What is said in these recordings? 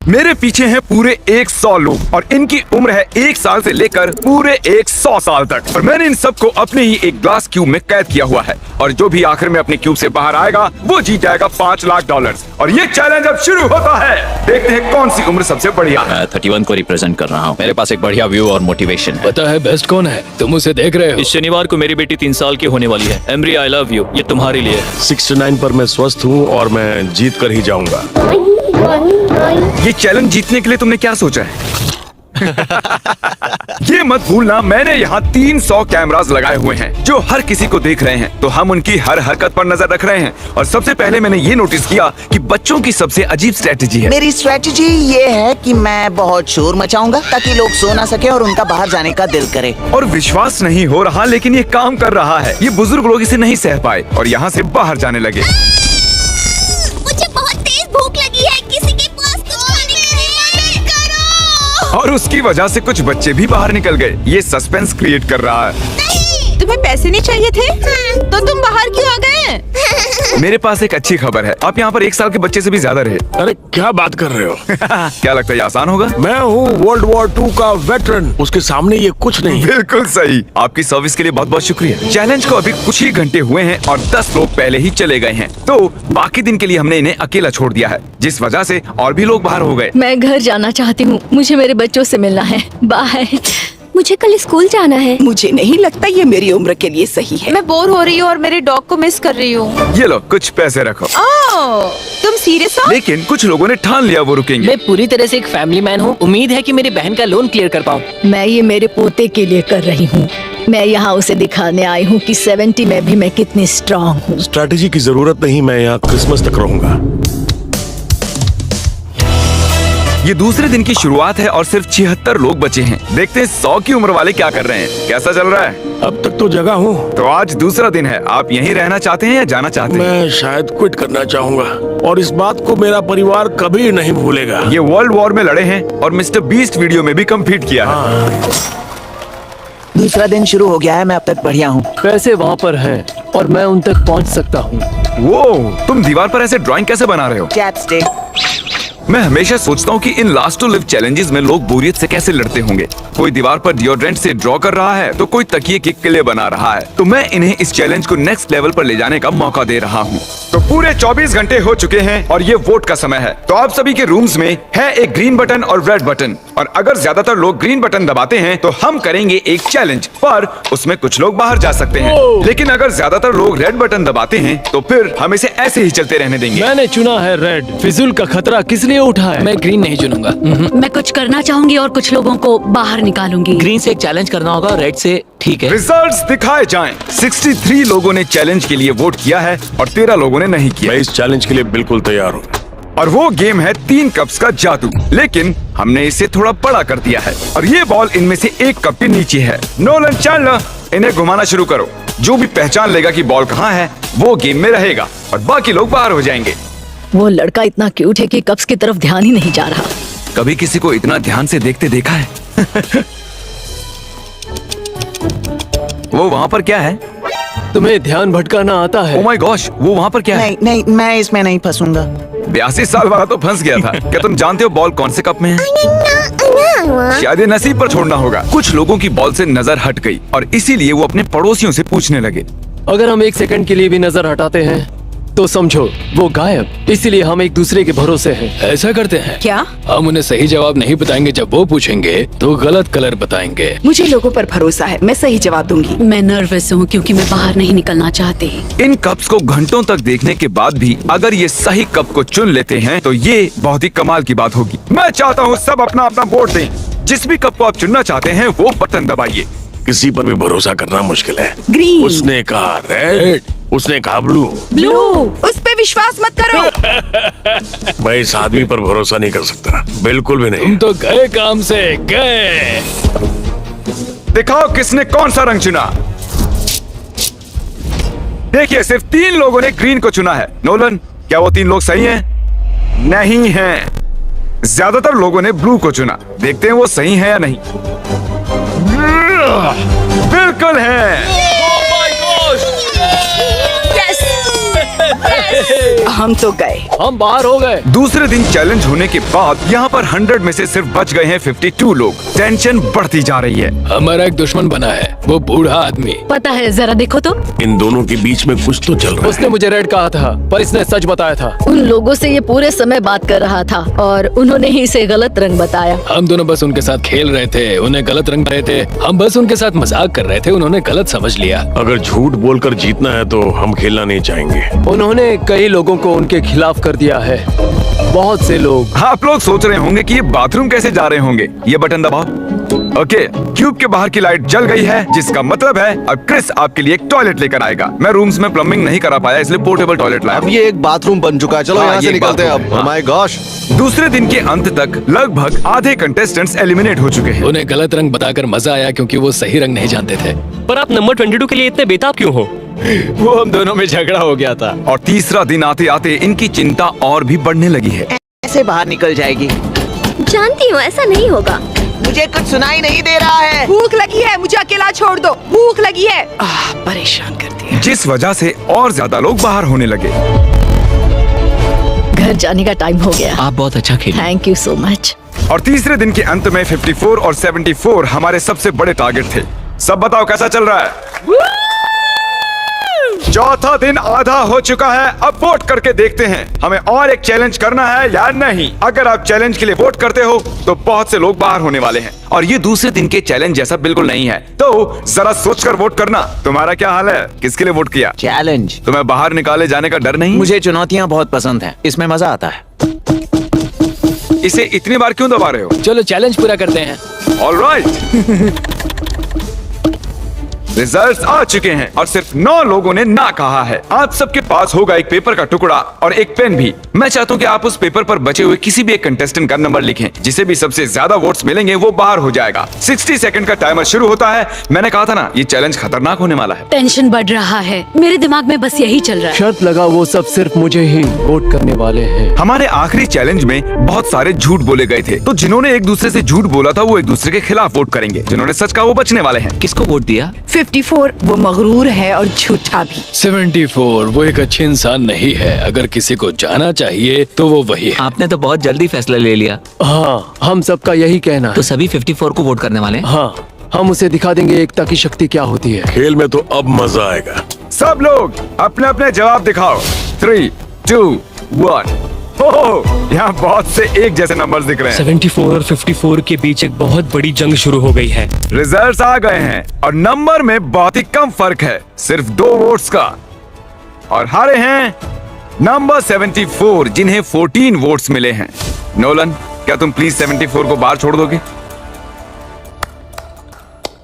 मेरे पीछे हैं पूरे 100 लोग और इनकी उम्र है 1 साल से लेकर पूरे 100 साल तक। और मैंने इन सबको अपने ही एक ग्लास क्यूब में कैद किया हुआ है और जो भी आखिर में अपने क्यूब से बाहर आएगा वो जीत जाएगा $5 लाख। और ये चैलेंज अब शुरू होता है। देखते हैं कौन सी उम्र सबसे बढ़िया है। मैं 31 को रिप्रेजेंट कर रहा हूँ। मेरे पास एक बढ़िया व्यू और मोटिवेशन है। पता है बेस्ट कौन है? तुम उसे देख रहे हो? इस शनिवार को मेरी बेटी 3 साल की होने वाली है। एमरी आई लव यू, ये तुम्हारे लिए है। 69 पर मैं स्वस्थ हूँ और मैं जीत कर ही जाऊंगा। ये चैलेंज जीतने के लिए तुमने क्या सोचा है? ये मत भूलना मैंने यहाँ 300 कैमरास लगाए हुए हैं जो हर किसी को देख रहे हैं, तो हम उनकी हर हरकत पर नजर रख रहे हैं। और सबसे पहले मैंने ये नोटिस किया कि बच्चों की सबसे अजीब स्ट्रेटेजी है। मेरी स्ट्रेटेजी ये है कि मैं बहुत शोर मचाऊंगा ताकि लोग सो ना सके और उनका बाहर जाने का दिल करे। और विश्वास नहीं हो रहा लेकिन ये काम कर रहा है। ये बुजुर्ग लोग इसे नहीं सह पाए और यहाँ से बाहर जाने लगे। मुझे बहुत तेज भूख लगी है, किसी के पास कुछ खाने के लिए मदद करो। और उसकी वजह से कुछ बच्चे भी बाहर निकल गए। ये सस्पेंस क्रिएट कर रहा है। तुम्हें पैसे नहीं चाहिए थे? तो तुम बाहर क्यों आ गए? मेरे पास एक अच्छी खबर है, आप यहाँ पर 1 साल के बच्चे से भी ज्यादा रहे। अरे क्या बात कर रहे हो? क्या लगता है ये आसान होगा? मैं हूँ वर्ल्ड वॉर 2 का वेटरन, उसके सामने ये कुछ नहीं है। बिल्कुल सही। आपकी सर्विस के लिए बहुत बहुत शुक्रिया। चैलेंज को अभी कुछ ही घंटे हुए हैं और 10 लोग पहले ही चले गए हैं, तो बाकी दिन के लिए हमने इन्हें अकेला छोड़ दिया है, जिस वजह से और भी लोग बाहर हो गए। मैं घर जाना चाहती हूँ, मुझे मेरे बच्चों से मिलना है। बाय। मुझे कल स्कूल जाना है। मुझे नहीं लगता ये मेरी उम्र के लिए सही है। मैं बोर हो रही हूँ और मेरे डॉग को मिस कर रही हूँ। ये लो कुछ पैसे रखो। तुम सीरियस हो? लेकिन कुछ लोगों ने ठान लिया वो रुकेंगे। मैं पूरी तरह से एक फैमिली मैन हूँ। उम्मीद है कि मेरी बहन का लोन क्लियर कर पाऊँ। मैं ये मेरे पोते के लिए कर रही हूँ। मैं यहाँ उसे दिखाने आई हूँ कि 70 में भी मैं कितनी स्ट्रांग हूँ। स्ट्रैटेजी की जरूरत नहीं, मैं यहाँ क्रिसमस तक रहूंगा। ये दूसरे दिन की शुरुआत है और सिर्फ 76 लोग बचे हैं। देखते हैं 100 की उम्र वाले क्या कर रहे हैं। कैसा चल रहा है? अब तक तो जगह हूँ। तो आज दूसरा दिन है। आप यहीं रहना चाहते हैं या जाना चाहते हैं? मैं शायद क्विट करना चाहूंगा और इस बात को मेरा परिवार कभी नहीं भूलेगा। ये वर्ल्ड वॉर में लड़े हैं और मिस्टर बीस्ट वीडियो में भी कम्पीट किया है। दूसरा दिन शुरू हो गया है, मैं अब तक बढ़िया हूँ। पैसे वहाँ पर हैं और मैं उन तक पहुँच सकता हूँ। वो तुम दीवार पर ऐसे ड्राइंग कैसे बना रहे हो? कैट्स डे। मैं हमेशा सोचता हूँ कि इन लास्ट टू लिव चैलेंजेस में लोग बोरियत से कैसे लड़ते होंगे। कोई दीवार पर डिओड्रेंट से ड्रॉ कर रहा है तो कोई तकिए के किले बना रहा है। तो मैं इन्हें इस चैलेंज को नेक्स्ट लेवल पर ले जाने का मौका दे रहा हूँ। तो पूरे 24 घंटे हो चुके हैं और ये वोट का समय है। तो आप सभी के रूम्स में है एक ग्रीन बटन और रेड बटन, और अगर ज्यादातर लोग ग्रीन बटन दबाते हैं तो हम करेंगे एक चैलेंज, पर उसमें कुछ लोग बाहर जा सकते हैं। लेकिन अगर ज्यादातर लोग रेड बटन दबाते हैं तो फिर हम इसे ऐसे ही चलते रहने देंगे। मैंने चुना है रेड। फिजूल का खतरा किस लिए उठाया? मैं ग्रीन नहीं चुनूंगा। मैं कुछ करना चाहूंगी और कुछ लोगों को बाहर निकालूंगी। ग्रीन से एक चैलेंज करना होगा, रेड से ठीक है। रिजल्ट्स दिखाए जाएं। 63 लोगों ने चैलेंज के लिए वोट किया है और 13 लोगों ने नहीं किया। मैं इस चैलेंज के लिए बिल्कुल तैयार हूँ। और वो गेम है 3 कप्स का जादू, लेकिन हमने इसे थोड़ा बड़ा कर दिया है और ये बॉल इनमें से एक कप के नीचे है। नोलन चैंडलर, इन्हें घुमाना शुरू करो। जो भी पहचान लेगा कि बॉल कहाँ है वो गेम में रहेगा और बाकी लोग बाहर हो जाएंगे। वो लड़का इतना क्यूट है कि कप्स की तरफ ध्यान ही नहीं जा रहा। कभी किसी को इतना ध्यान से देखते देखा है? वो वहाँ पर क्या है? तुम्हें ध्यान भटकाना आता है? ओह माय गॉश, वो वहाँ पर क्या है? नहीं नहीं, मैं इसमें नहीं फंसूंगा। 82 साल वाला तो फंस गया था। क्या तुम जानते हो बॉल कौन से कप में है? शायद ये नसीब पर छोड़ना होगा। कुछ लोगों की बॉल से नजर हट गई और इसीलिए वो अपने पड़ोसियों से पूछने लगे। अगर हम 1 सेकंड के लिए भी नजर हटाते हैं तो समझो वो गायब। इसीलिए हम एक दूसरे के भरोसे हैं। ऐसा करते हैं क्या? हम उन्हें सही जवाब नहीं बताएंगे। जब वो पूछेंगे तो गलत कलर बताएंगे। मुझे लोगों पर भरोसा है, मैं सही जवाब दूंगी। मैं नर्वस हूँ क्योंकि मैं बाहर नहीं निकलना चाहती। इन कप्स को घंटों तक देखने के बाद भी अगर ये सही कप को चुन लेते हैं तो ये बहुत ही कमाल की बात होगी। मैं चाहता हूँ सब अपना अपना वोट दें। जिस भी कप को आप चुनना चाहते हैं वो बटन दबाइए। किसी पर भी भरोसा करना मुश्किल है। ग्रीन। उसने कहा रेड, उसने कहा ब्लू। ब्लू। उस पे विश्वास मत करो। मैं इस आदमी पर भरोसा नहीं कर सकता, बिल्कुल भी नहीं। तुम तो गए काम से गए। दिखाओ किसने कौन सा रंग चुना। देखिए सिर्फ 3 लोगों ने ग्रीन को चुना है। नोलन, क्या वो 3 लोग सही हैं? नहीं हैं। ज्यादातर लोगों ने ब्लू को चुना। देखते हैं वो सही है या नहीं। बिल्कुल है। हम तो गए। हम बाहर हो गए। दूसरे दिन चैलेंज होने के बाद यहाँ पर 100 में से सिर्फ बच गए हैं 52 लोग। टेंशन बढ़ती जा रही है। हमारा एक दुश्मन बना है, वो बूढ़ा आदमी। पता है, जरा देखो तो। इन दोनों के बीच में कुछ तो चल रहा उसने मुझे रेड कहा था, पर इसने सच बताया था। उन लोगों से ये पूरे समय बात कर रहा था और उन्होंने ही इसे गलत रंग बताया। हम दोनों बस उनके साथ खेल रहे थे, उन्हें गलत रंग रहे थे। हम बस उनके साथ मजाक कर रहे थे, उन्होंने गलत समझ लिया। अगर झूठ बोलकर जीतना है तो हम खेलना नहीं चाहेंगे। उन्होंने कई लोगों को उनके खिलाफ कर दिया है, बहुत से लोग। आप लोग सोच रहे होंगे कि ये बाथरूम कैसे जा रहे होंगे। ये बटन दबाओ। ओके, क्यूब के बाहर की लाइट जल गई है, जिसका मतलब है अब क्रिस आपके लिए एक टॉयलेट लेकर आएगा। मैं रूम्स में प्लम्बिंग नहीं करा पाया, इसलिए पोर्टेबल टॉयलेट लाया। अब ये एक बाथरूम बन चुका है। चलो हाँ, यहाँ ये से निकलते हैं बाथरूम अब। है, माय गॉश। दूसरे दिन के अंत तक लगभग आधे कंटेस्टेंट्स एलिमिनेट हो चुके हैं। उन्हें गलत रंग बताकर मजा आया क्योंकि वो सही रंग नहीं जानते थे। पर आप नंबर 22 के लिए इतने बेताब क्यों हो? वो हम दोनों में झगड़ा हो गया था। और तीसरा दिन आते आते इनकी चिंता और भी बढ़ने लगी है। ऐसे बाहर निकल जाएगी। जानती हूँ ऐसा नहीं होगा। मुझे कुछ सुनाई नहीं दे रहा है। भूख लगी है, मुझे अकेला छोड़ दो। भूख लगी है। परेशान कर दिया। जिस वजह से और ज्यादा लोग बाहर होने लगे। घर जाने का टाइम हो गया। आप बहुत अच्छा खेले। Thank you so much. और तीसरे दिन के अंत में 54 और 74 हमारे सबसे बड़े टारगेट थे। सब बताओ कैसा चल रहा है। चौथा दिन आधा हो चुका है। अब वोट करके देखते हैं हमें और एक चैलेंज करना है या नहीं। अगर आप चैलेंज के लिए वोट करते हो तो बहुत से लोग बाहर होने वाले हैं और ये दूसरे दिन के चैलेंज जैसा बिल्कुल नहीं है। तो जरा सोचकर वोट करना। तुम्हारा क्या हाल है? किसके लिए वोट किया? चैलेंज। तुम्हें बाहर निकाले जाने का डर नहीं? मुझे चुनौतियाँ बहुत पसंद हैं, इसमें मजा आता है। इसे इतनी बार क्यों दबा रहे हो? चलो चैलेंज पूरा करते हैं। ऑलराइट। रिजल्ट्स आ चुके हैं और सिर्फ 9 लोगों ने ना कहा है। आप सबके पास होगा एक पेपर का टुकड़ा और एक पेन भी। मैं चाहता हूँ कि आप उस पेपर पर बचे हुए किसी भी एक कंटेस्टेंट का नंबर लिखें। जिसे भी सबसे ज्यादा वोट्स मिलेंगे वो बाहर हो जाएगा। 60 सेकंड का टाइमर शुरू होता है। मैंने कहा था ना, ये चैलेंज खतरनाक होने वाला है। टेंशन बढ़ रहा है, मेरे दिमाग में बस यही चल रहा है। शर्त लगा वो सब सिर्फ मुझे ही वोट करने वाले हैं। हमारे आखिरी चैलेंज में बहुत सारे झूठ बोले गए थे, तो जिन्होंने एक दूसरे से झूठ बोला था वो एक दूसरे के खिलाफ वोट करेंगे। जिन्होंने सच कहा वो बचने वाले हैं। किसको वोट दिया? 54 वो मगरूर है और झूठा भी। 74 वो एक अच्छे इंसान नहीं है। अगर किसी को जाना चाहिए तो वो वही है। आपने तो बहुत जल्दी फैसला ले लिया। हाँ, हम सबका यही कहना तो है। सभी 54 को वोट करने वाले हैं? हाँ, हम उसे दिखा देंगे एकता की शक्ति क्या होती है। खेल में तो अब मजा आएगा। सब लोग अपने अपने जवाब दिखाओ। 3, 2, 1। ओह, यहाँ बहुत से एक जैसे नंबर्स दिख रहे हैं। 74 और 54 के बीच एक बहुत बड़ी जंग शुरू हो गई है। रिजल्ट्स आ गए हैं और नंबर में बहुत ही कम फर्क है, सिर्फ 2 वोट्स का। और हारे हैं नंबर 74, जिन्हें 14 वोट्स मिले हैं। नोलन, क्या तुम प्लीज 74 को बाहर छोड़ दोगे?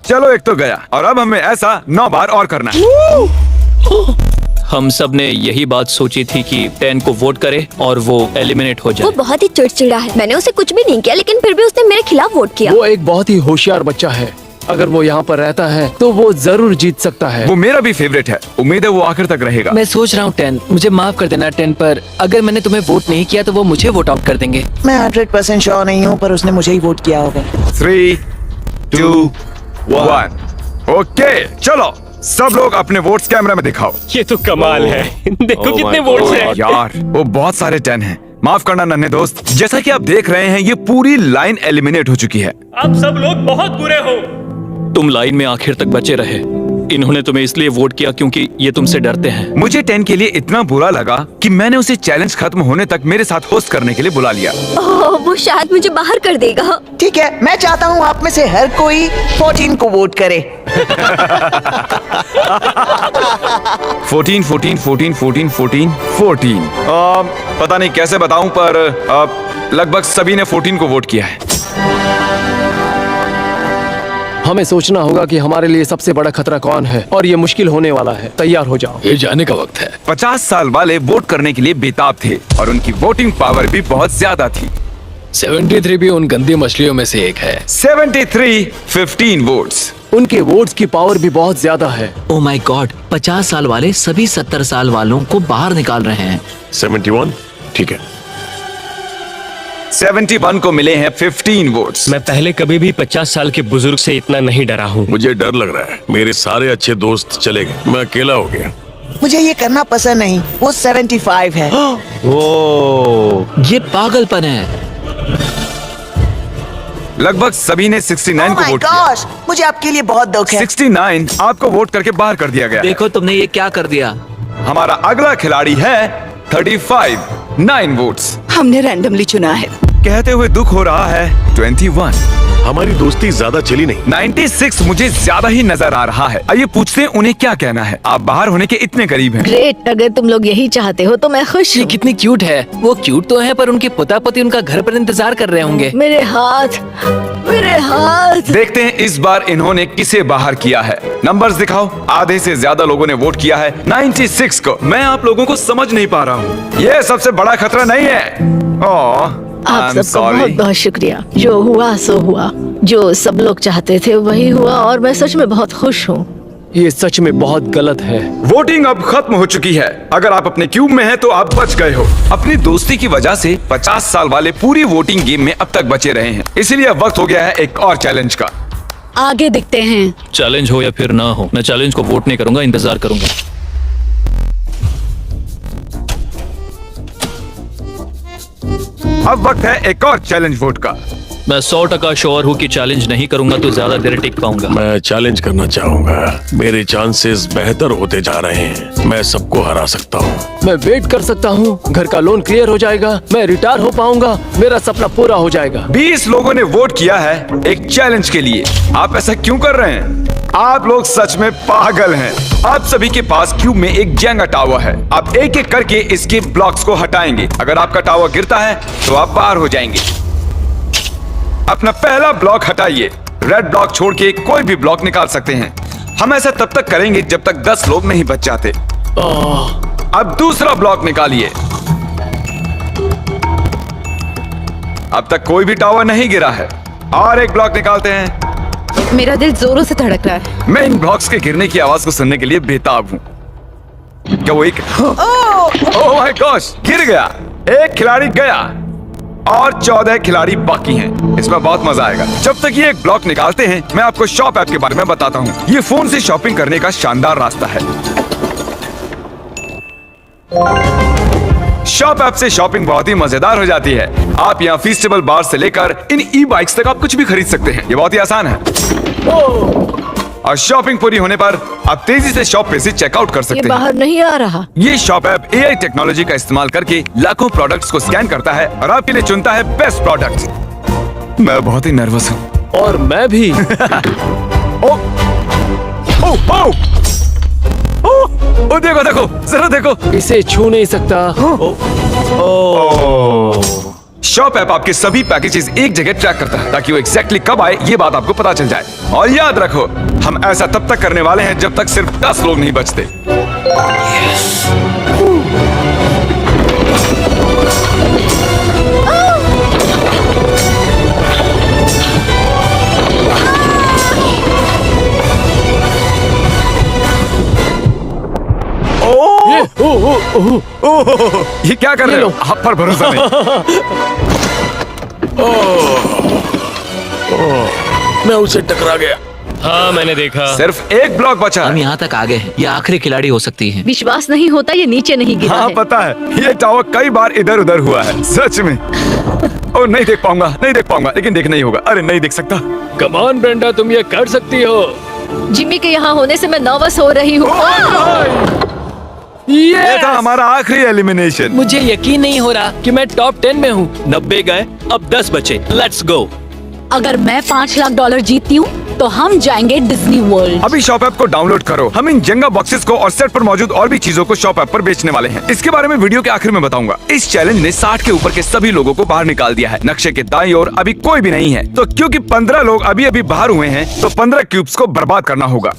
चलो, एक तो गया और अब हमें ऐसा 9 बार और करना है। हम सब ने यही बात सोची थी कि 10 को वोट करे और वो एलिमिनेट हो वो जाए। बहुत ही चिड़चिड़ा है। मैंने उसे कुछ भी नहीं किया, लेकिन फिर भी उसने मेरे खिलाफ वोट किया। वो एक बहुत ही होशियार बच्चा है। अगर वो यहाँ पर रहता है तो वो जरूर जीत सकता है। वो मेरा भी फेवरेट है। उम्मीद है वो आखिर तक रहेगा। मैं सोच रहा हूँ 10, मुझे माफ कर देना 10, पर अगर मैंने तुम्हें वोट नहीं किया तो वो मुझे वोट आउट कर देंगे। मैं 100% श्योर नहीं हूँ, पर उसने मुझे ही वोट किया होगा। 3, 2, 1। ओके, चलो सब लोग अपने वोट्स कैमरा में दिखाओ। ये तो कमाल है। देखो कितने वोट्स हैं। यार, वो बहुत सारे 10 हैं। माफ करना नन्हे दोस्त। जैसा कि आप देख रहे हैं, ये पूरी लाइन एलिमिनेट हो चुकी है। आप सब लोग बहुत बुरे हो। तुम लाइन में आखिर तक बचे रहे। इन्होंने तुम्हें इसलिए वोट किया क्योंकि ये तुमसे डरते हैं। मुझे 10 के लिए इतना बुरा लगा कि मैंने उसे चैलेंज खत्म होने तक मेरे साथ होस्ट करने के लिए बुला लिया। ओह, वो शायद मुझे बाहर कर देगा। ठीक है, मैं चाहता हूँ आप में से हर कोई 14 को वोट करे। 14, 14, 14, 14, 14, 14। पता नहीं कैसे बताऊं, पर लगभग सभी ने 14 को वोट किया है। हमें सोचना होगा कि हमारे लिए सबसे बड़ा खतरा कौन है और ये मुश्किल होने वाला है। तैयार हो जाओ, ये जाने का वक्त है। 50 साल वाले वोट करने के लिए बेताब थे और उनकी वोटिंग पावर भी बहुत ज्यादा थी। 73 भी उन गंदी मछलियों में से एक है। 73, 15 वोट्स। उनके वोट्स की पावर भी बहुत ज्यादा है। ओ माय गॉड, 50 साल वाले सभी 70 साल वालों को बाहर निकाल रहे हैं। 71, ठीक है। 71 को मिले हैं 15 वोट्स। मैं पहले कभी भी 50 साल के बुजुर्ग से इतना नहीं डरा हूँ। मुझे डर लग रहा है। मेरे सारे अच्छे दोस्त चले गए, मैं अकेला हो गया। मुझे ये करना पसंद नहीं। वो 75 है। ये पागलपन है। लगभग सभी ने 69 को Oh my वोट किया। gosh, मुझे आपके लिए बहुत दुख है। 69 आपको वोट करके बाहर कर दिया गया। देखो तुमने ये क्या कर दिया। हमारा अगला खिलाड़ी है 35, 9 वोट्स। हमने रैंडमली चुना है। कहते हुए दुख हो रहा है 21। हमारी दोस्ती ज्यादा चली नहीं। 96 मुझे ज्यादा ही नजर आ रहा है। आइए पूछते हैं उन्हें क्या कहना है। आप बाहर होने के इतने करीब हैं। ग्रेट, अगर तुम लोग यही चाहते हो तो मैं खुश ये हूँ। कितनी क्यूट है। वो क्यूट तो है पर उनके पोता पोती उनका घर पर इंतजार कर रहे होंगे। मेरे हाथ, मेरे हाथ। देखते हैं इस बार इन्होंने किसे बाहर किया है। नंबर्स दिखाओ। आधे से ज्यादा लोगों ने वोट किया है 96 को। मैं आप लोगों को समझ नहीं पा रहा हूँ। ये सबसे बड़ा खतरा नहीं है। आप सबका बहुत बहुत शुक्रिया। जो हुआ सो हुआ। जो सब लोग चाहते थे वही हुआ और मैं सच में बहुत खुश हूँ। ये सच में बहुत गलत है। वोटिंग अब खत्म हो चुकी है। अगर आप अपने क्यूब में हैं तो आप बच गए हो। अपनी दोस्ती की वजह से 50 साल वाले पूरी वोटिंग गेम में अब तक बचे रहे हैं। इसीलिए अब वक्त हो गया है एक और चैलेंज का। आगे दिखते हैं। चैलेंज हो या फिर ना हो, मैं चैलेंज को वोट नहीं करूंगा, इंतजार करूंगा। अब वक्त है एक और चैलेंज वोट का। मैं 100% श्योर हूँ कि चैलेंज नहीं करूंगा तो ज्यादा देर टिक पाऊंगा। मैं चैलेंज करना चाहूंगा। मेरे चांसेस बेहतर होते जा रहे हैं। मैं सबको हरा सकता हूँ। मैं वेट कर सकता हूँ। घर का लोन क्लियर हो जाएगा। मैं रिटायर हो पाऊंगा। मेरा सपना पूरा हो जाएगा। 20 लोगों ने वोट किया है एक चैलेंज के लिए। आप ऐसा क्यों कर रहे हैं? आप लोग सच में पागल हैं। आप सभी के पास क्यूब में एक जेंगा टावर है। आप एक एक करके इसके ब्लॉक्स को हटाएंगे। अगर आपका टावर गिरता है तो आप बाहर हो जाएंगे। अपना पहला ब्लॉक हटाइए। रेड ब्लॉक छोड़ के कोई भी ब्लॉक निकाल सकते हैं। हम ऐसा तब तक करेंगे जब तक 10 लोग नहीं बच जाते। अब दूसरा ब्लॉक निकालिए। अब तक कोई भी टावर नहीं गिरा है। और एक ब्लॉक निकालते हैं। मेरा दिल जोरों से धड़क रहा है। मैं इन ब्लॉक्स के गिरने की आवाज को सुनने के लिए बेताब हूँ। क्या वो एक ओह माय गॉश, गिर गया। एक खिलाड़ी गया और 14 खिलाड़ी बाकी हैं। इसमें बहुत मजा आएगा। जब तक ये एक ब्लॉक निकालते हैं मैं आपको शॉप ऐप के बारे में बताता हूँ। ये फोन से शॉपिंग करने का शानदार रास्ता है। शॉप ऐप से शॉपिंग बहुत ही मजेदार हो जाती है। आप यहाँ फीस्टेबल बार से लेकर इन ई बाइक्स तक आप कुछ भी खरीद सकते हैं। ये बहुत ही आसान है। और शॉपिंग पूरी होने पर आप तेजी से शॉप पे से चेकआउट कर ये सकते हैं। बाहर नहीं आ रहा। ये शॉप ऐप एआई टेक्नोलॉजी का इस्तेमाल करके लाखों प्रोडक्ट्स को स्कैन करता है और आपके लिए चुनता है बेस्ट प्रोडक्ट। मैं बहुत ही नर्वस हूँ। और मैं भी। ओ, ओ, ओ, ओ, देखो देखो, जरा देखो। इसे छू नहीं सकता। शॉप ऐप आपके सभी पैकेजेस एक जगह ट्रैक करता है ताकि वो एग्जैक्टली कब आए ये बात आपको पता चल जाए। और याद रखो, हम ऐसा तब तक करने वाले हैं जब तक सिर्फ 10 लोग नहीं बचते। ये क्या कर रहे हो? आप पर भरोसा नहीं। मैं उसे टकरा गया। हाँ मैंने देखा। सिर्फ एक ब्लॉक बचा हम है। यहाँ तक आ गए हैं। ये आखिरी खिलाड़ी हो सकती है। विश्वास नहीं होता ये नीचे नहीं गिरा हाँ है। पता है, ये टावर कई बार इधर उधर हुआ है सच में। ओ नहीं देख पाऊंगा, नहीं देख पाऊंगा, लेकिन देखना ही होगा। अरे नहीं देख सकता। कमान ब्रेंडा, तुम ये कर सकती हो। जिम्मी के यहाँ होने से मैं नर्वस हो रही हूँ। ये था हमारा आखिरी एलिमिनेशन। मुझे यकीन नहीं हो रहा कि मैं टॉप 10 में हूँ। 90 गए, अब 10 बचे। Let's go. अगर मैं $5 लाख जीतती हूँ तो हम जाएंगे डिज्नी वर्ल्ड। अभी शॉप ऐप को डाउनलोड करो। हम इन जेंगा बॉक्सेस को और सेट पर मौजूद और भी चीजों को शॉप ऐप पर बेचने वाले हैं। इसके बारे में वीडियो के आखिर में बताऊंगा। इस चैलेंज ने 60 के ऊपर के सभी लोगों को बाहर निकाल दिया है। नक्शे के दाईं ओर अभी कोई भी नहीं है। तो क्योंकि 15 लोग अभी अभी बाहर हुए हैं तो 15 क्यूब्स को बर्बाद करना होगा।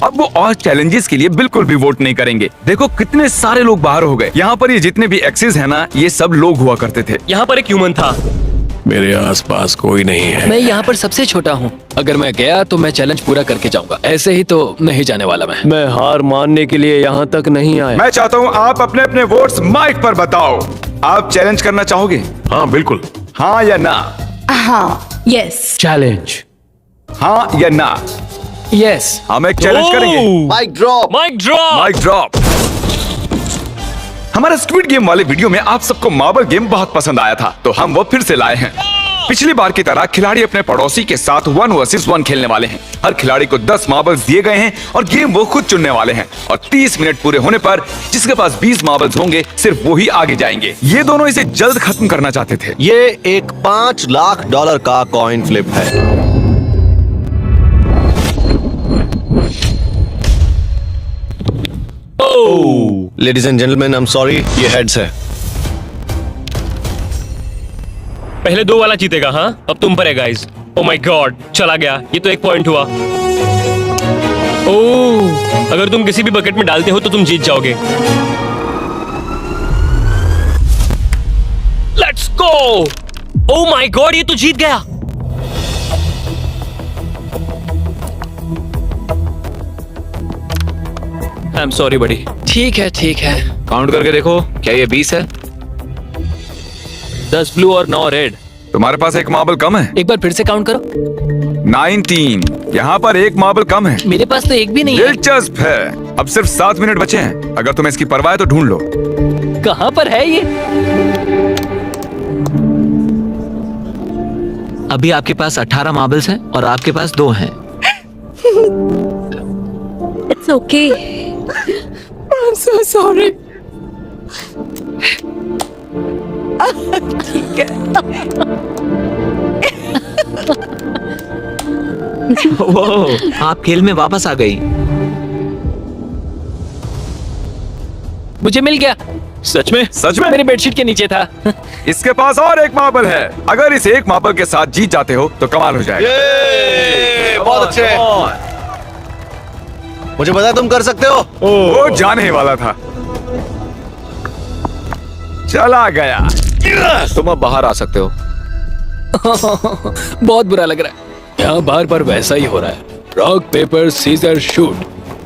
अब वो और चैलेंजेस के लिए बिल्कुल भी वोट नहीं करेंगे। देखो कितने सारे लोग बाहर हो गए। यहाँ पर ये जितने भी एक्सेस है ना, ये सब लोग हुआ करते थे। यहाँ पर एक ह्यूमन था। मेरे आसपास कोई नहीं है। मैं यहाँ पर सबसे छोटा हूँ। अगर मैं गया तो मैं चैलेंज पूरा करके जाऊंगा। ऐसे ही तो नहीं जाने वाला मैं। मैं हार मानने के लिए यहाँ तक नहीं आया। मैं चाहता हूँ आप अपने अपने वोट्स माइक पर बताओ। आप चैलेंज करना चाहोगे? हाँ बिल्कुल। हाँ या ना? हाँ, यस। चैलेंज। हाँ या ना? यस। हम एक चैलेंज करेंगे। Mic drop. Mic drop. Mic drop. हमारे स्क्विड गेम वाले वीडियो में आप सबको मार्बल गेम बहुत पसंद आया था, तो हम वो फिर से लाए हैं। पिछली बार की तरह खिलाड़ी अपने पड़ोसी के साथ 1 वर्सेस 1 खेलने वाले हैं। हर खिलाड़ी को 10 मार्बल्स दिए गए हैं और गेम वो खुद चुनने वाले हैं। और 30 मिनट पूरे होने पर जिसके पास 20 मार्बल्स होंगे सिर्फ वो ही आगे जाएंगे। ये दोनों इसे जल्द खत्म करना चाहते थे। ये एक $5 लाख का कॉइन फ्लिप है। Ladies and gentleman, I am sorry, ये हेड्स है। पहले 2 वाला जीतेगा। हाँ, अब तुम पर है गाइस। ओ माय गॉड, चला गया। ये तो 1 पॉइंट हुआ। ओह, अगर तुम किसी भी बकेट में डालते हो तो तुम जीत जाओगे। Let's go. Oh my God, ये तो जीत गया। आई एम सॉरी बड़ी। ठीक है ठीक है, काउंट करके देखो, क्या ये 20 है? 10 ब्लू और 9 रेड। तुम्हारे पास एक मार्बल कम है। एक बार फिर से काउंट करो। 19। यहाँ पर एक मार्बल कम है। मेरे पास तो एक भी नहीं है। दिलचस्प है। अब सिर्फ 7 मिनट बचे हैं। अगर तुम्हें इसकी परवाह है तो ढूंढ लो। कहाँ पर है ये? अभी आपके पास 18 मार्बल्स हैं और आपके पास 2 हैं। It's okay. I am so sorry. ठीक है। वो आप खेल में वापस आ गई। मुझे मिल गया। सच में? सच में? मेरी बेडशीट के नीचे था। इसके पास और एक मार्बल है। अगर इस एक मार्बल के साथ जीत जाते हो तो कमाल हो जाएगा। बहुत अच्छे। मुझे पता है तुम कर सकते हो। वो जाने ही वाला था। चला गया। तुम अब बाहर आ सकते हो। बहुत बुरा लग रहा है। यहाँ बार बार वैसा ही हो रहा है। Rock paper scissor shoot,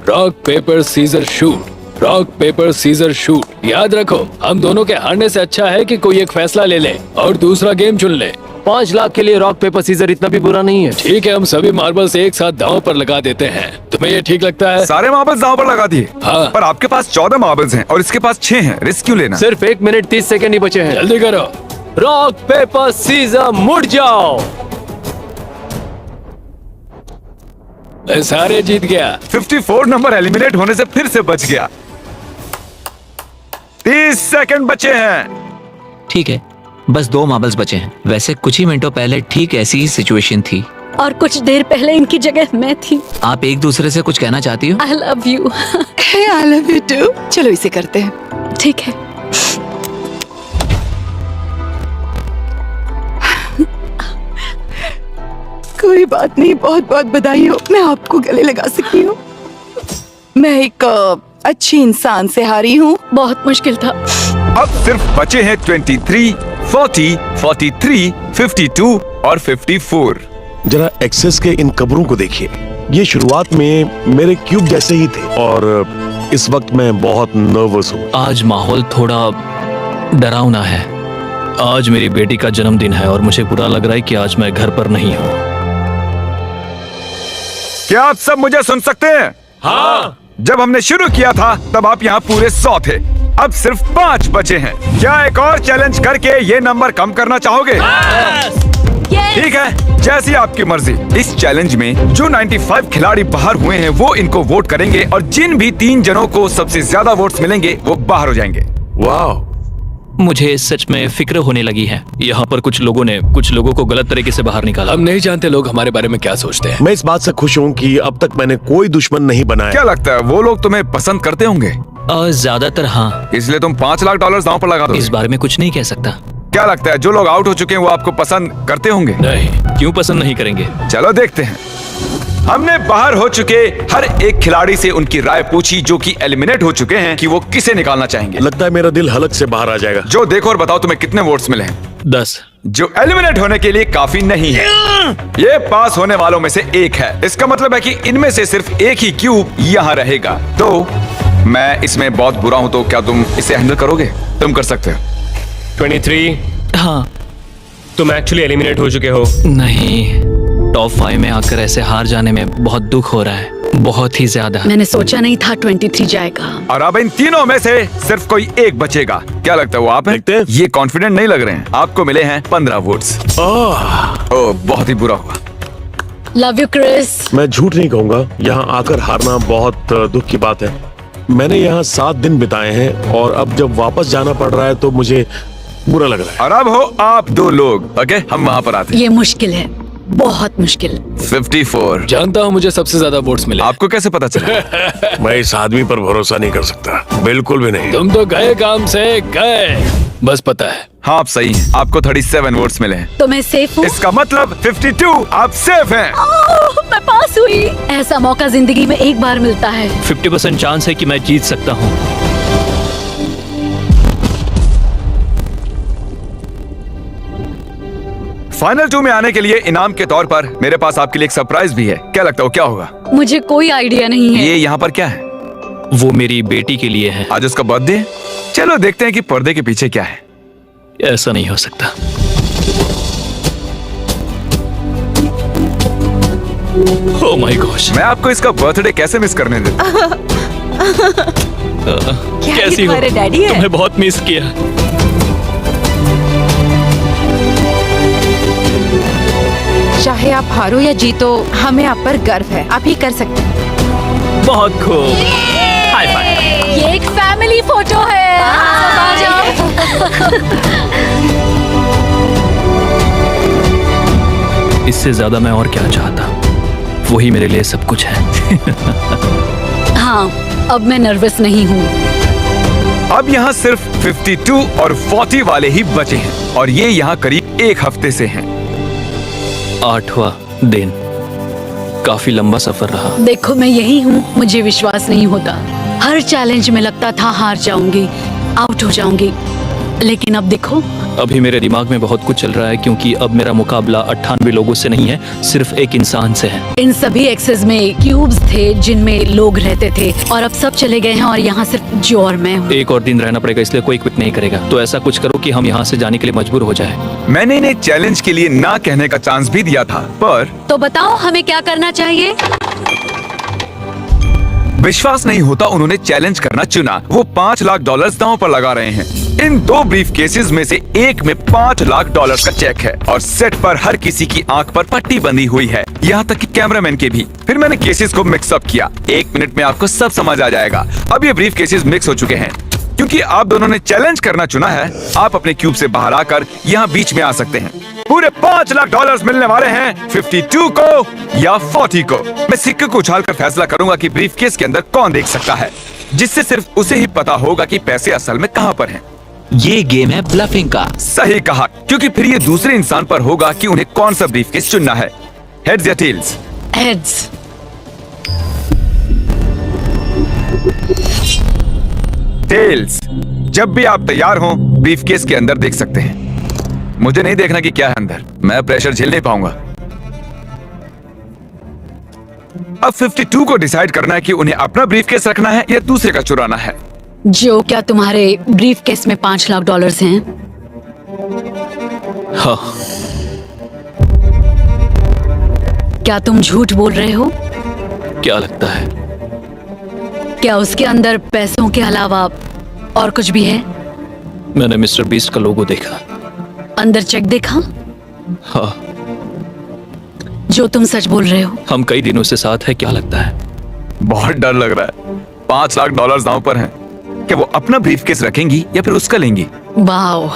rock paper scissor shoot, rock paper scissor shoot. याद रखो, हम दोनों के हारने से अच्छा है कि कोई एक फैसला ले ले और दूसरा गेम चुन ले। 5 लाख के लिए रॉक पेपर सीजर इतना भी बुरा नहीं है। ठीक है, हम सभी मार्बल्स एक साथ दांव पर लगा देते हैं। तुम्हें ये ठीक लगता है? सारे मार्बल्स दांव पर लगा दिए। हाँ। पर आपके पास 14 मार्बल्स हैं और इसके पास 6 हैं। रिस्क क्यों लेना? सिर्फ 1 मिनट 30 सेकंड ही बचे हैं। जल्दी करो। रॉक पेपर सीजर मुड़ जाओ। मैं सारे जीत गया। 54 नंबर एलिमिनेट होने से फिर से बच गया। 30 सेकंड बचे हैं। ठीक है, बस 2 मार्बल्स बचे हैं। वैसे कुछ ही मिनटों पहले ठीक ऐसी ही सिचुएशन थी और कुछ देर पहले इनकी जगह मैं थी। आप एक दूसरे से कुछ कहना चाहती हो? I love you. I love you too. चलो इसे करते हैं। ठीक है। कोई बात नहीं, बहुत बहुत बधाई हो। मैं आपको गले लगा सकती हूँ। मैं एक अच्छी इंसान से हारी हूँ। बहुत मुश्किल था। अब सिर्फ बचे हैं 23, 40, 43, 52 और 54। जरा एक्सेस के इन कब्रों को देखिए। ये शुरुआत में मेरे क्यूब जैसे ही थे और इस वक्त मैं बहुत नर्वस हूँ। आज माहौल थोड़ा डरावना है। आज मेरी बेटी का जन्मदिन है और मुझे बुरा लग रहा है कि आज मैं घर पर नहीं हूँ। क्या आप सब मुझे सुन सकते हैं? हाँ। जब हमने शुरू किया था तब आप यहाँ पूरे 100 थे। अब सिर्फ 5 बचे हैं। क्या एक और चैलेंज करके ये नंबर कम करना चाहोगे? ठीक है, जैसी आपकी मर्जी। इस चैलेंज में जो 95 खिलाड़ी बाहर हुए हैं वो इनको वोट करेंगे और जिन भी 3 जनों को सबसे ज्यादा वोट्स मिलेंगे वो बाहर हो जाएंगे। वाह, मुझे सच में फिक्र होने लगी है। यहाँ पर कुछ लोगों ने कुछ लोगों को गलत तरीके से बाहर निकाला। हम नहीं जानते लोग हमारे बारे में क्या सोचते हैं। मैं इस बात से खुश हूँ कि अब तक मैंने कोई दुश्मन नहीं बनाया। क्या लगता है वो लोग तुम्हें पसंद करते होंगे? ज्यादातर हाँ। इसलिए तुम $5 लाख दांव पर लगा दो। इस बारे में कुछ नहीं कह सकता। क्या लगता है जो लोग आउट हो चुके हैं वो आपको पसंद करते होंगे? नहीं। क्यों पसंद नहीं करेंगे? चलो देखते हैं। हमने बाहर हो चुके हर एक खिलाड़ी से उनकी राय पूछी जो कि एलिमिनेट हो चुके हैं कि वो किसे निकालना चाहेंगे। लगता है मेरा दिल हलक से बाहर आ जाएगा। जो देखो और बताओ तुम्हें कितने वोट्स मिले हैं? 10। जो एलिमिनेट होने के लिए काफी नहीं है। ये पास होने वालों में से एक है। इसका मतलब है कि इनमें से सिर्फ एक ही क्यूब यहाँ रहेगा। तो मैं इसमें बहुत बुरा हूं तो क्या तुम इसे हैंडल करोगे? तुम कर सकते हो। 23। हाँ। तुम एक्चुअली एलिमिनेट हो चुके हो। नहीं, टॉप 5 में आकर ऐसे हार जाने में बहुत दुख हो रहा है, बहुत ही ज्यादा। मैंने सोचा नहीं था 23 जाएगा। और अब इन तीनों में से सिर्फ कोई एक बचेगा। क्या लगता है वो आप हैं? देखते हैं। ये कॉन्फिडेंट नहीं लग रहे हैं। आपको मिले हैं 15 वोट्स। ओह, बहुत ही बुरा हुआ। Love you Chris. मैं झूठ नहीं कहूंगा, यहाँ आकर हारना बहुत दुख की बात है। मैंने यहाँ 7 दिन बिताए हैं और अब जब वापस जाना पड़ रहा है तो मुझे बुरा लग रहा है। और अब हो आप 2 लोग। ओके, हम वहाँ पर आते हैं। ये मुश्किल है, बहुत मुश्किल। 54। जानता हूँ मुझे सबसे ज्यादा वोट्स मिले। आपको कैसे पता चला? मैं इस आदमी पर भरोसा नहीं कर सकता, बिल्कुल भी नहीं। तुम तो गए काम से गए, बस पता है। हाँ, आप सही हैं। आपको 37 वोट्स मिले हैं। तो मैं सेफ हूँ। इसका मतलब 52 आप सेफ हैं। मैं पास हुई। ऐसा मौका जिंदगी में एक बार मिलता है। 50% चांस है कि मैं जीत सकता हूँ। फाइनल 2 में आने के लिए इनाम के तौर पर मेरे पास आपके लिए एक सरप्राइज भी है। क्या लगता है वो क्या होगा? मुझे कोई आइडिया नहीं है। ये यहाँ पर क्या है? वो मेरी बेटी के लिए है। आज उसका बर्थडे है। चलो देखते हैं कि पर्दे के पीछे क्या है। ऐसा नहीं हो सकता। ओह माय गॉश, मैं आपको इसका बर्थडे कैसे मिस करने देता? कैसी हो? डैडी है? तुम्हें बहुत मिस किया। चाहे आप हारो या जीतो, हमें आप पर गर्व है। आप ही कर सकते हैं। बहुत खूब। High five. ये एक फैमिली फोटो है। आ जाओ। इससे ज्यादा मैं और क्या चाहता? वही मेरे लिए सब कुछ है। हाँ, अब मैं नर्वस नहीं हूँ। अब यहाँ सिर्फ 52 और 40 वाले ही बचे हैं और ये यहाँ करीब 1 हफ्ते से हैं। 8वां दिन। काफी लंबा सफर रहा। देखो, मैं यही हूँ। मुझे विश्वास नहीं होता। हर चैलेंज में लगता था हार जाऊंगी, आउट हो जाऊंगी, लेकिन अब देखो। अभी मेरे दिमाग में बहुत कुछ चल रहा है क्योंकि अब मेरा मुकाबला 98 लोगों से नहीं है, सिर्फ एक इंसान से है। इन सभी एक्सेस में क्यूब्स थे जिनमें लोग रहते थे और अब सब चले गए हैं और यहाँ सिर्फ जो और मैं हूँ। एक और दिन रहना पड़ेगा, इसलिए कोई क्विट नहीं करेगा। तो ऐसा कुछ करो कि हम यहाँ से जाने के लिए मजबूर हो जाए। मैंने इन्हें चैलेंज के लिए ना कहने का चांस भी दिया था, पर तो बताओ हमें क्या करना चाहिए? विश्वास नहीं होता उन्होंने चैलेंज करना चुना। वो $5 लाख दांव पर लगा रहे हैं। इन 2 ब्रीफ केसेस में से एक में $5 लाख का चेक है और सेट पर हर किसी की आंख पर पट्टी बंधी हुई है, यहाँ तक कि कैमरामैन के भी। फिर मैंने केसेस को मिक्स अप किया। 1 मिनट में आपको सब समझ आ जाएगा। अब ये ब्रीफ केसेस मिक्स हो चुके हैं। क्योंकि आप दोनों ने चैलेंज करना चुना है, आप अपने क्यूब से बाहर आकर यहाँ बीच में आ सकते हैं। पूरे $5 लाख मिलने वाले हैं 52 को या 40 को। मैं सिक्के को उछालकर फैसला करूंगा कि ब्रीफकेस के अंदर कौन देख सकता है, जिससे सिर्फ उसे ही पता होगा कि पैसे असल में कहां पर हैं। ये गेम है ब्लफिंग का। सही कहा, क्योंकि फिर ये दूसरे इंसान पर होगा कि उन्हें कौन सा ब्रीफकेस चुनना है। हेड्स या टेल्स? हेड्स। टेल्स। जब भी आप तैयार हो, ब्रीफकेस के अंदर देख सकते हैं। मुझे नहीं देखना कि क्या है अंदर, मैं प्रेशर झेल नहीं पाऊंगा। अब 52 को डिसाइड करना है कि उन्हें अपना ब्रीफकेस रखना है या दूसरे का चुराना है। जो, क्या तुम्हारे ब्रीफकेस में $5 लाख हैं? हाँ। क्या तुम झूठ बोल रहे हो? क्या लगता है? क्या उसके अंदर पैसों के अलावा और कुछ भी है? मैंने मिस्टर बीस्ट का लोगो देखा। अंदर चेक देखा? हाँ। जो तुम सच बोल रहे हो? हम कई दिनों से साथ है। क्या लगता है? बहुत डर लग रहा है। $5 लाख दांव पर हैं। क्या वो अपना ब्रीफकेस रखेंगी या फिर उसका लेंगी? वाओ,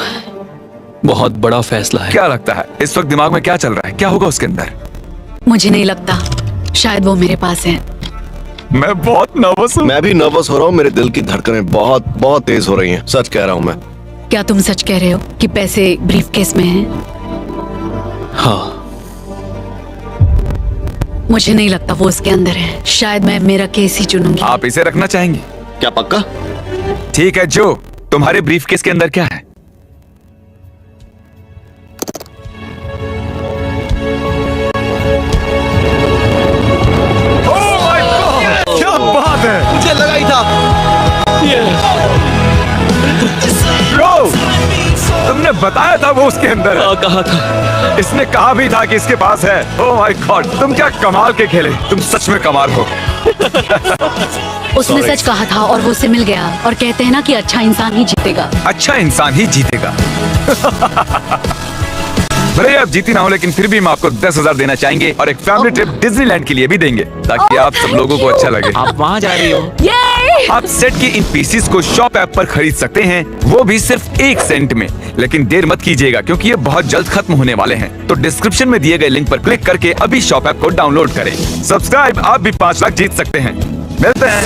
बहुत बड़ा फैसला है। क्या लगता है इस वक्त दिमाग में क्या चल रहा है? क्या होगा उसके अंदर? मुझे नहीं लगता। शायद वो मेरे पास है। मैं बहुत नर्वस हूँ। मैं भी नर्वस हो रहा हूँ। मेरे दिल की धड़कनें बहुत बहुत तेज हो रही हैं। सच कह रहा हूँ मैं। क्या तुम सच कह रहे हो कि पैसे ब्रीफकेस में हैं? हाँ। मुझे नहीं लगता वो उसके अंदर है। शायद मैं मेरा केस ही चुनूंगी। आप इसे रखना चाहेंगे? क्या पक्का? ठीक है जो, तुम्हारे ब्रीफकेस के अंदर क्या है? क्या बात है! मुझे लगा ही था। ब्रो, तुमने बताया था वो उसके अंदर है। कहा था। इसने कहा भी था कि इसके पास है। ओह माय गॉड, तुम क्या कमाल के खेले, तुम सच में कमाल हो। उसने सच कहा था और वो उससे मिल गया। और कहते हैं ना कि अच्छा इंसान ही जीतेगा। अच्छा इंसान ही जीतेगा। भले आप जीती ना हो, लेकिन फिर भी हम आपको 10,000 देना चाहेंगे और एक फैमिली ट्रिप डिज्नीलैंड के लिए भी देंगे, ताकि आप सब लोगों को अच्छा लगे। आप वहाँ जा रही हो? आप सेट के इन पीसीस को शॉप ऐप पर खरीद सकते हैं, वो भी सिर्फ 1 सेंट में। लेकिन देर मत कीजिएगा, क्योंकि ये बहुत जल्द खत्म होने वाले हैं। तो डिस्क्रिप्शन में दिए गए लिंक पर क्लिक करके अभी शॉप ऐप को डाउनलोड करें। सब्सक्राइब, आप भी 5 लाख जीत सकते हैं। मिलते हैं।